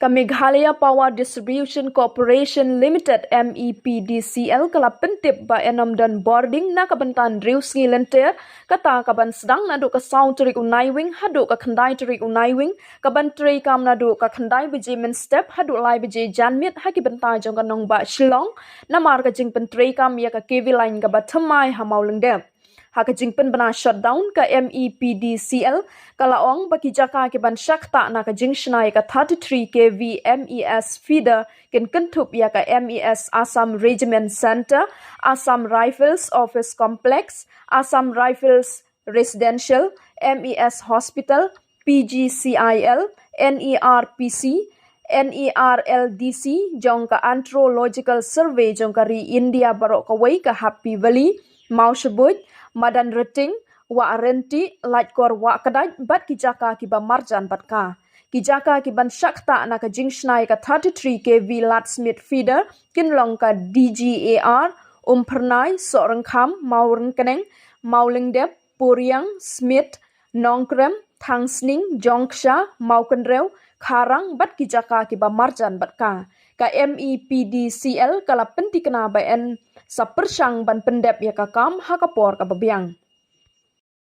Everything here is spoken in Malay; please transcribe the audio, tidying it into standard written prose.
Meghalaya Power Distribution Corporation Limited MEPDCL kala Pynlip ba enom dan boarding na kabantan rius ngilenter kata kaban sedang nadu ka sound terik unaiwing hadu ka khandai terik unaiwing kaban tri kam nadu ka khandai Baje Mynstep Haduh lai Baje Janmiet haki bentai jong ka Nongbah Shillong namar ka jing pentri kam ya ka KV line ka batamai hamau lengdem haka jingpen bana shutdown ka MEPDCL kala ong baki jaka ke ban shakta na ka jingshnai ka 33 kV MES feeder ken kentup ya ka MES Assam Regiment Center, Assam Rifles Office Complex, Assam Rifles Residential, MES Hospital, PGCIL, NERPC, NERLDC jong ka Anthropological Survey jong ka ri India barok ka wei ka Happy Valley, Maushabut, Madan Reting, wa arenti, light kor wa kadaj, bat kijaka kiba marjan bat ka. Kijaka kiban shakta na ka jingshnai ka 33 kV Latsmith feeder, kinlong ka DGAR, Pernai, Sorengkham, Maurengkeneng, Maulingdep, Puriang, Smith, Nongkrem, Tangsning, Jongsha, Maukendrew, Karang, bat kijaka kiba marjan bat ka. Ka MEPDCL kala penti kena bayan sa persyang ban pendep ya kakam hakapor ka babiang.